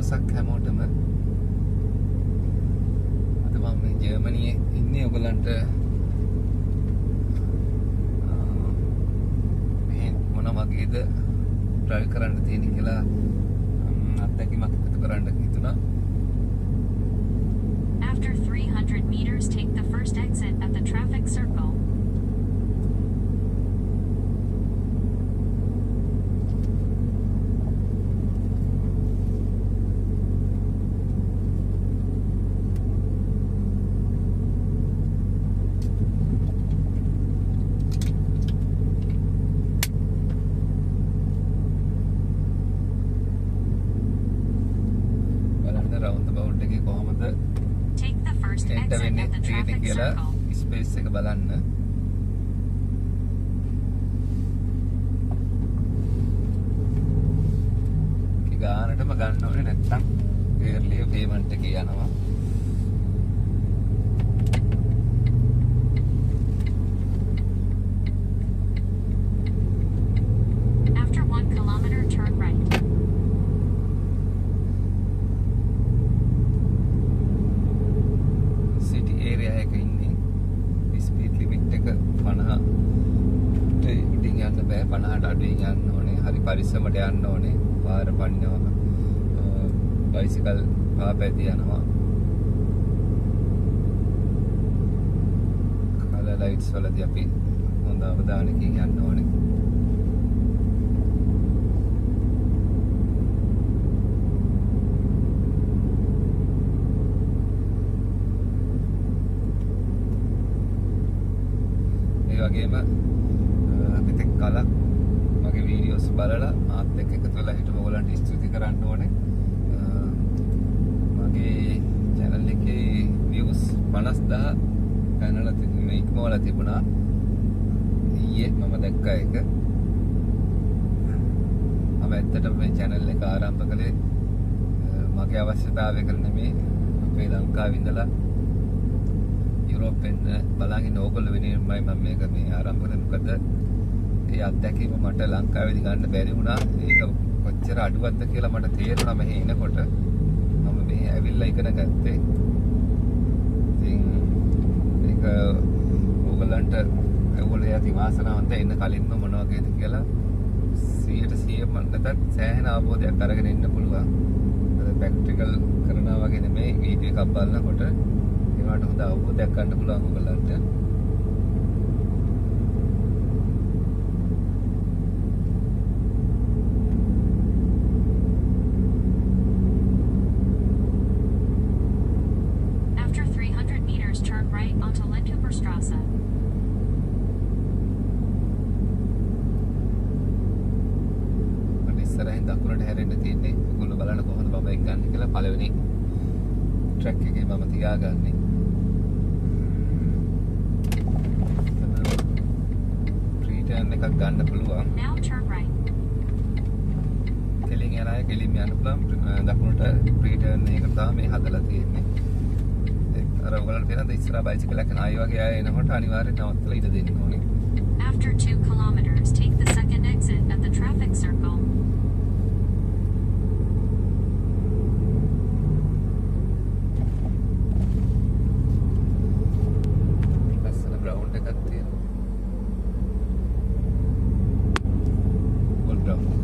දවසක් හැමෝටම අද මම මේ ජර්මනියේ ඉන්නේ ඔයගලන්ට මේ මොන වගේද ඩ්‍රයිව් කරන්න තියෙන කියලා අත්දැකීමක් එකතු කරන්න හිතුණා. After 300 meters, take the first exit at the traffic circle. Take the first exit at the traffic circle. Space එක බලන්න. ගානටම ගන්න ඕනේ නැත්තම් එර්ලි පේමන්ට් එක යනවා. After 1 kilometer, turn right. අඩුවෙන් යන්න ඕනේ. හරි පරිස්සමට යන්න ඕනේ. පාර පනිනවා. බයිසිකල් පාපැති යනවා. කලර් ලයිට්ස් වලදී අපි හොඳ අවධානයකින් යන්න ඕනේ. ඒ වගේම මෙතෙක් කලක් මගේ වීඩියෝස් බලලා මාත් එක්ක එකතු වෙලා හිටපු ඔයගලන්ට ස්තුති කරන්න ඕනේ. මගේ channel එකේ views 50000 පැනලා ඉක්මවලා තිබුණා. ඊයේ මම දැක්ක එක. මම ඇත්තටම මේ channel එක ආරම්භ කළේ මගේ අවශ්‍යතාවයකට නෙමෙයි. අපේ ලංකාවේ ඉඳලා යුරෝපෙන් බලන් ඕගොල්ලෝ වෙනුවෙන්මයි මම මේක මේ ආරම්භ කළේ. මොකද ඒ අත්දැකීම මට ලංකාවේදී ගන්න බැරි වුණා. ඒක කොච්චර අඩුවක්ද කියලා මට තේරුණා මෙහි එනකොට. මම මෙහි ඇවිල්ලා ඉගෙන ගත්තේ. ඉතින් මේක ඕගලන්ට ඔයගොල්ලෝ යති වාසනාවන්ත ඉන්න කලින්ම මොන වගේද කියලා 100% නැත්නම් සෑහෙන අවබෝධයක් අරගෙන ඉන්න පුළුවන්. අද ප්‍රැක්ටිකල් කරනවා වගේ නෙමෙයි වීඩියෝ එකක් බලනකොට ඒවට හොඳ අවබෝධයක් ගන්න පුළුවන් ඔයගලන්ට. ඉස්සරහින් දකුණට හැරෙන්න තියෙන්නේ. ඔයගොල්ලෝ බලන්න කොහොමද මම එක ගන්න කියලා පළවෙනි ට්‍රැක් එකේ මම තියාගන්නේ. ටර්න් එකක් ගන්න පුළුවන්. Now turn right. කෙලින් යන අය කෙලින් යන්න පුළුවන්. දකුණට ප්‍රී ටර්න් එකකට තමයි මේ හදලා තියෙන්නේ. අර ඔයගොල්ලන්ට පේනද ඉස්සරහා බයිසිකල් එකක් ආයි වගේ ආය එනකොට අනිවාර්යෙන් නවත්තලා ඉඳ දෙන්න ඕනේ. After 2 kilometers, take the second exit at the traffic circle. ලස්සන ග්‍රවුන්ඩ් එකක් තියෙනවා. Goal ground.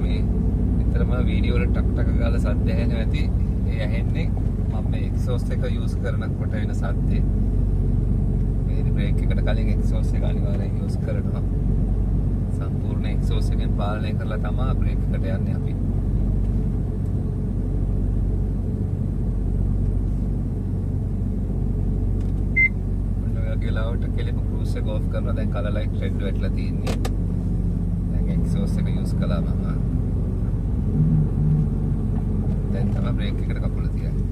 මේ විතරම වීඩියෝ වල ටක් ටක් ගාලා සද්ද ඇහෙනවා ඇති. ඒ ඇහෙන්නේ මම මේ එක්සෝස්ට් එක යූස් කරනකොට එන සද්දේ. මේ බ්‍රේක් එකට කලින් එක්සෝස්ට් එක අනිවාර්යෙන් යූස් කරනවා. සම්පූර්ණ එක්සෝස්ට් එකෙන් පාලනය කරලා තමයි බ්‍රේක් එකට යන්නේ අපි. ගලාවට කෙලිම ක්‍රූස් එක ඔෆ් කරනවා. දැන් කලර් ලයිට් රෙඩ් වෙట్లా තියෙන්නේ. දැන් එක්සෝස්ට් එක යූස් කළා මම. දැන් තමයි බ්‍රේක් එකට කකුල තියන්නේ.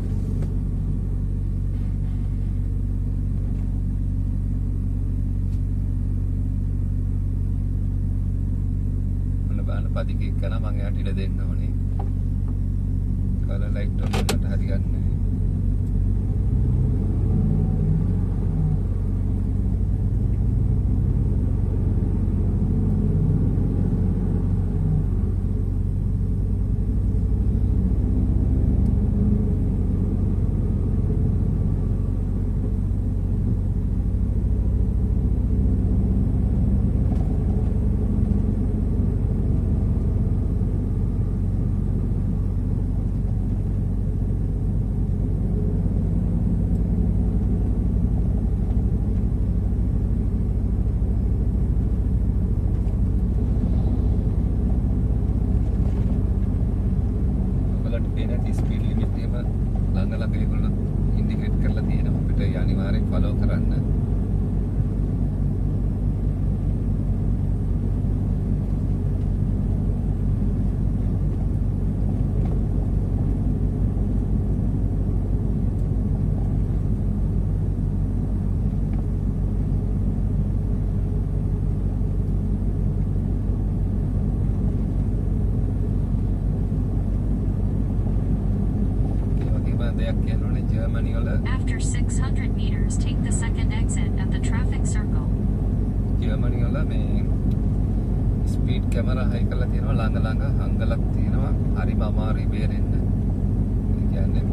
ඉඩ දෙන්න ඕනේ. කලර් ලයිට් වල මට හරියන්නේ නැහැ. ස්පීඩ් ලිමිට් එකම ළඟ ළඟ ඒගොල්ලෝ ඉන්ඩිකේට් කරලා තියෙනවා අපිට අනිවාර්යෙන් ෆලෝ කරන්න. After 600 meters, take the second exit at the traffic circle. Germany වල මේ ස්පීඩ් කැමරා හයි කරලා තියෙනවා ළඟ ළඟ හංගලක් තියෙනවා හරිම අමාරුයි බේරෙන්න. ඒ කියන්නේ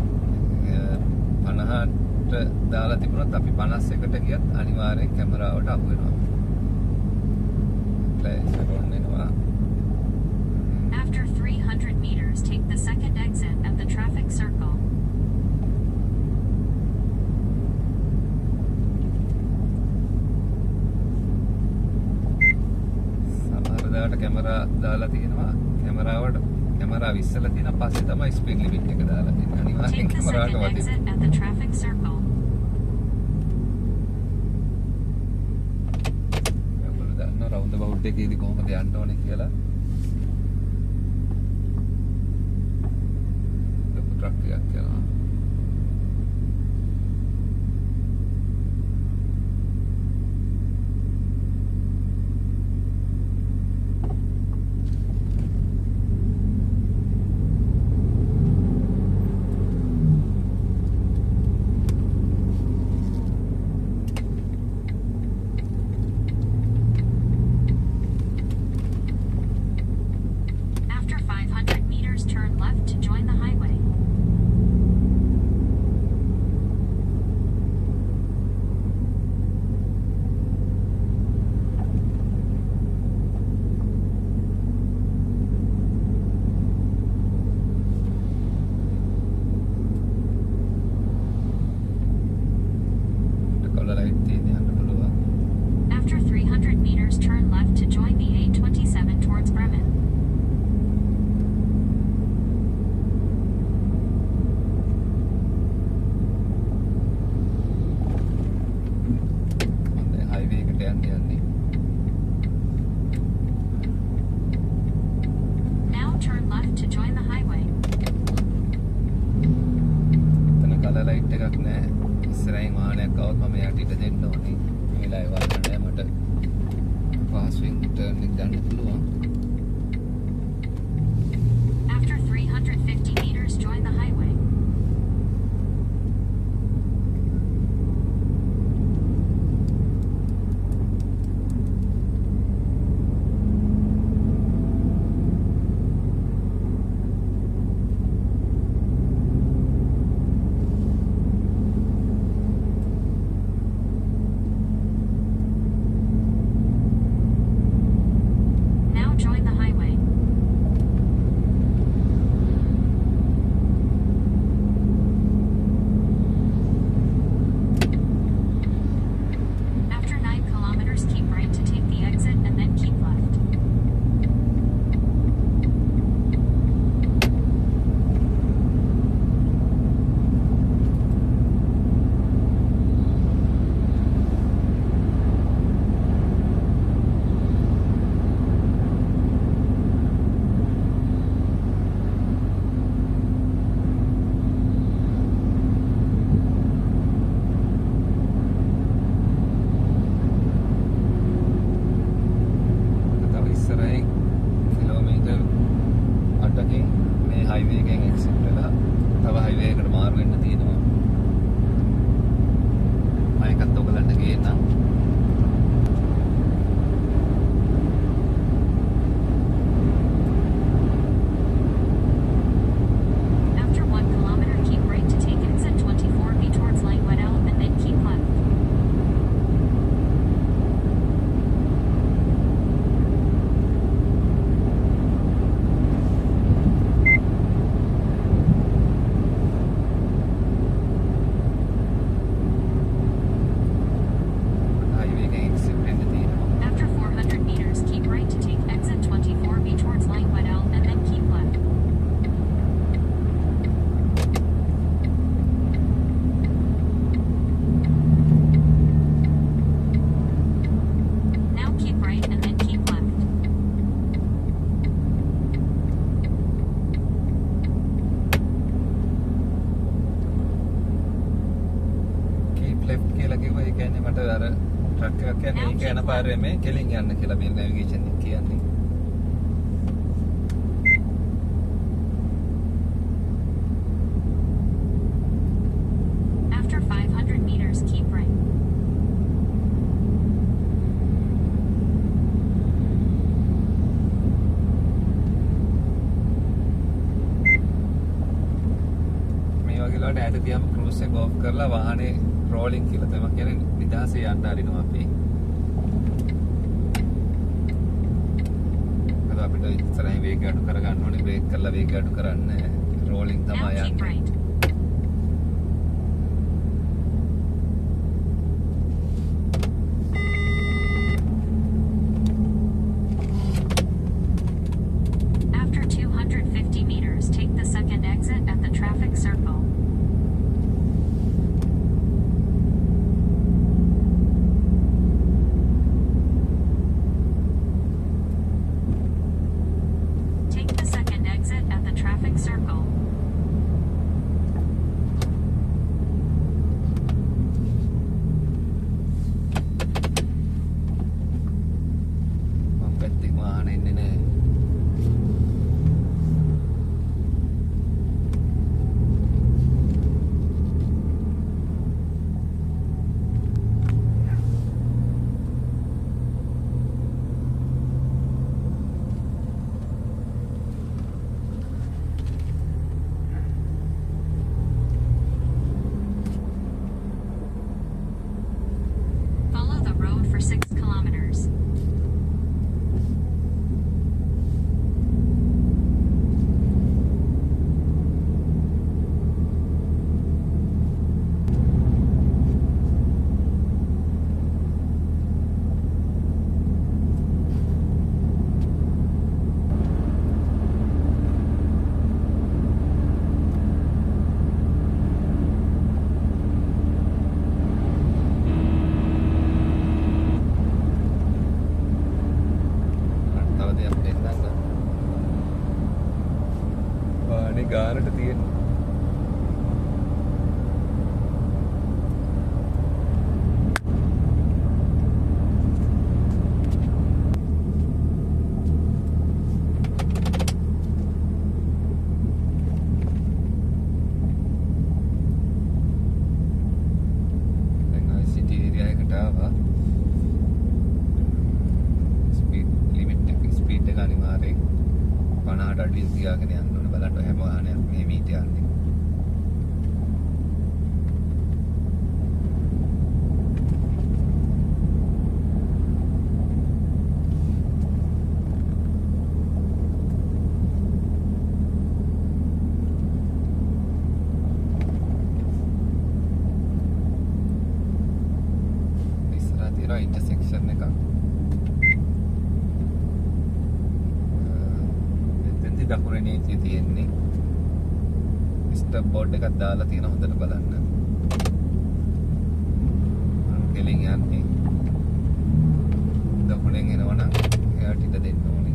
50ට දාලා තිබුණත් අපි 51ට ගියත් අනිවාර්යෙන් කැමරාවට අහු වෙනවා. ෆ්ලෑෂ් එක ඔන් වෙනවා. After 300 meters, take the second exit at the traffic circle. Camera දාලා තියෙනවා කැමරාව ඉස්සලා තියෙන පස්සේ තමයි ස්පීඩ් ලිමිට් එක දාලා තියෙන්නේ අනිවාර්යෙන් Take the කැමරාවට second වදින්න. exit at the traffic circle. ඔයගොල්ලෝ දන්නවා රවුන්ඩ් අබවුට් එකේදී කොහොමද යන්න ඕනේ කියලා. ලොකු ට්‍රක් එකක් යනවා. After 500 meters, turn left to join the highway. Colour light තියෙන යන්න පුළුවන්. After 300 meters, turn left to join the A27 towards Bremen. හොඳයි හයිවේ එකට යන්නේ. Now turn left to join the highway. එතන කලර් ලයිට් එකක් නැහැ. ඉස්සරහින් වාහනයක් આવොත් මම යට ඉඩ දෙන්න ඕනේ. මේ වෙලාවේ වාහන නැහැ මට. පාස්වින් ටර්න් එක ගන්න පුළුවන්. After 350 meters, join the highway. Now අමාරු වෙන්න තියෙනවා. මම එකත් ඔයගලන්ට ගේන්නම්. After 1 kilometer, keep right to take exit 24B towards Light Weddell and then keep left. highway එකෙන් exit වෙන්න තියෙනවා. After 400 meters, keep right to take exit 24B towards Light Weddell and then keep left. Now keep right and then keep left. keep left කියලා කිව්වා. ඒ කියන්නේ මට අර truck එකක් යන්නේ ඒක යන පාරේ මේ කෙලින් යන්න කියලා මේ නැවිගේෂන් එක කියන්නේ. After 500 meters, keep right. මේ වගේ ලාට ඈත ගියාම ක්‍රූස් එක ඔෆ් කරලා වාහනේ රෝලින් කියලා තමයි කියන්නේ නිදහසේ යන්න හරිනවා අපි. අද අපිට ඉස්සරහින් වේගය අඩු කරගන්න ඕනේ. බ්‍රේක් කරලා වේගය අඩු කරන්න. රෝලින් Now තමයි keep යන්නේ. right. After 250 meters, take the second exit at the traffic circle. Take the second exit at the traffic circle. මම පැත්තේ වාහන එන්නේ නැහැ. Follow the road for 6 kilometers. තව දෙයක් දෙන්නම්. වාහනේ ගානට තියෙන දැන් ආයි සිටි ඒරියා එකට ආවා. ස්පීඩ් ලිමිට් එක ස්පීඩ් එක අනිවාර්යෙන් 50ට අඩියෙන් තියාගෙන යන්න ඕනේ. බලන්න හැම වාහනයක් මේ මීට යන්නේ. ඉස්සරහ තියෙනවා ඉන්ටර්සෙක්ෂන් එකක්. එතෙන්දි දකුණේ නීතිය තියෙන්නේ. ස්ටොප් බෝඩ් එකක් දාලා තියෙන හොඳට බලන්න. මම කෙලින් යන්නේ. දකුණෙන් එනවනම් එයාට ඉඩ දෙන්න ඕනේ.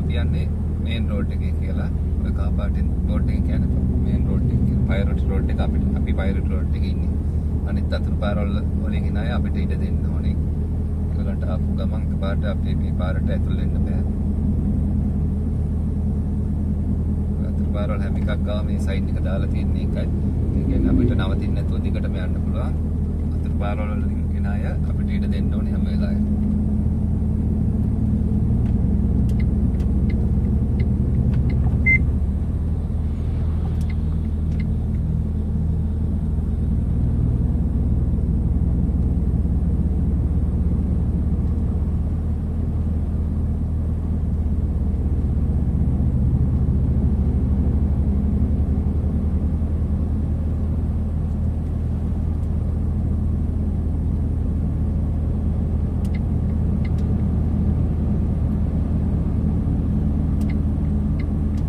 අපි යන්නේ මේන් රෝඩ් එකේ කියලා. ඔය කාපාටින් බෝඩ් එක කියන්නේ මේන් රෝඩ් එක. පයිරට් රෝඩ් එක අපි පයිරට් රෝඩ් එකේ ඉන්නේ. අනිත් අතුරු පාරවල වලින් එන අය අපිට ඉඩ දෙන්න ඕනේ. ඒගොල්ලන්ට ආපු ගමන් කපාට අපි මේ පාරට ඇතුල් වෙන්න බෑ. අතුරු පාරවල හැම එකක් ගාව මේ සයින් එක දාලා තියෙන එකයි. ඒ කියන්නේ අපිට නවතින්න නැතුව දිගටම යන්න පුළුවන්. අතුරු පාරවල වලින් එන අය අපිට ඉඩ දෙන්න ඕනේ හැම වෙලාවෙම.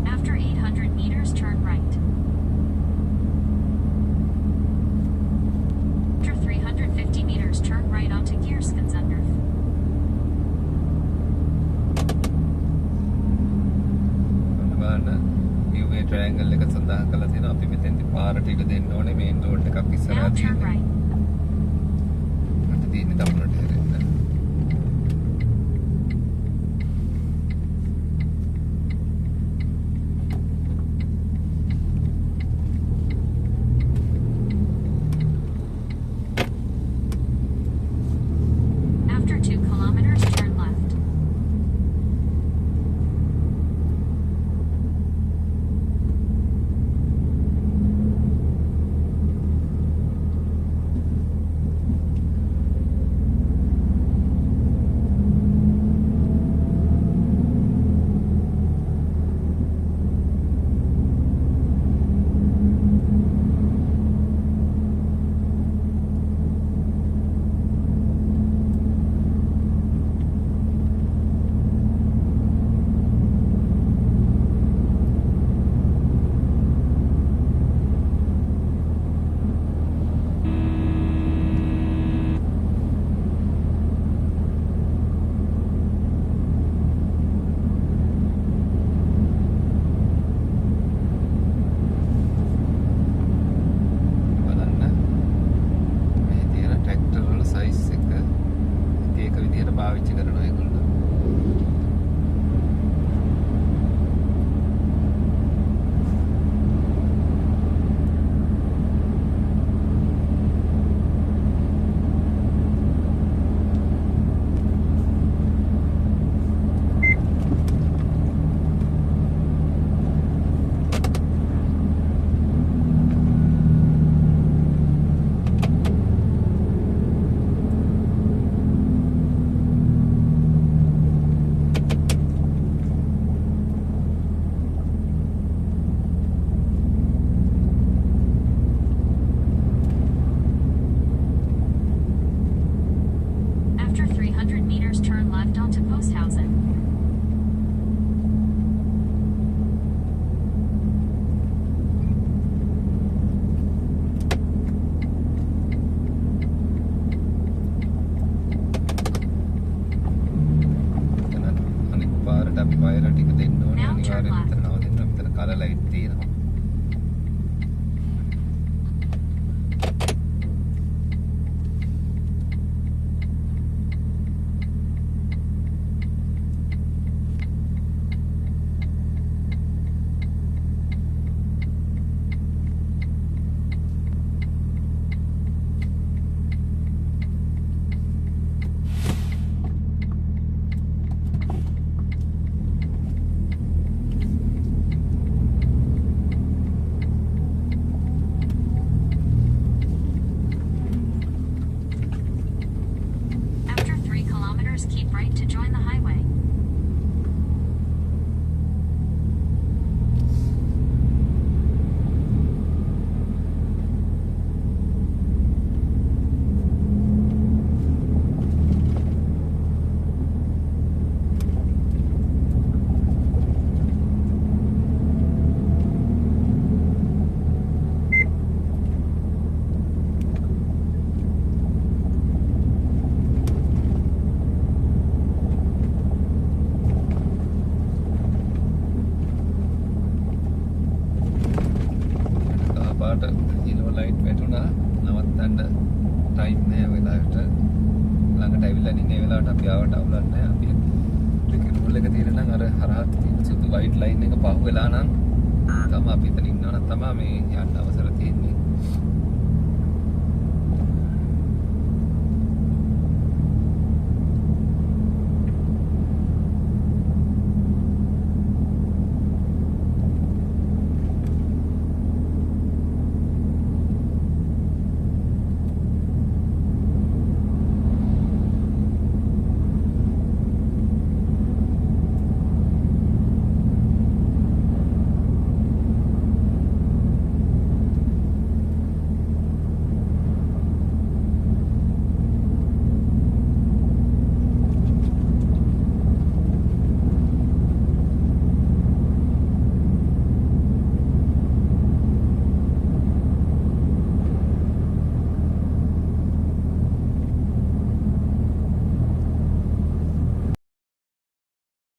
After 800 meters, turn right. After 350 meters, turn right onto Gierskensundorf. බලන්න UV ට්‍රයැන්ගල් එක සඳහන් කරලා තියෙනවා. අපි මෙතෙන්දි පාරට ඉඩ දෙන්න ඕනේ මේන් රෝඩ් එකක් ඉස්සරහා Now turn තියෙනවා. right. මට තියෙන්නේ දකුණට හැරෙන්න. After 2 kilometers, turn left. බලන්න මේ තියෙන ට්‍රැක්ටර් වල සයිස් එක එක විදිහට පාවිච්චි කරනවා ඒගොල්ලෝ. After 300 meters, turn left onto Posthausen. එතන අනිත් පාරට අපි වයර් ටික දෙන්න ඕනේ. Now turn අනිවාර්යෙන් left. මෙතන නවතින්න. මෙතන කලර් ලයිට් තියෙනවා. ලයිට් වැටුණා. නවත්තන්න ටයිම් නෑ වෙලාවට. ළඟට ඇවිල්ලා ඉන්නේ ඒ වෙලාවට අපි ආවට අවුලක් නෑ. අපි ටිකට් රූල් එක තියෙන නම් අර හරහත් තියෙන සුදු වයිට් ලයින් එක පහු වෙලා නම් තමයි අපි එතන ඉන්නවා නම් තමයි මේ යන්න අවසර තියෙන්නේ.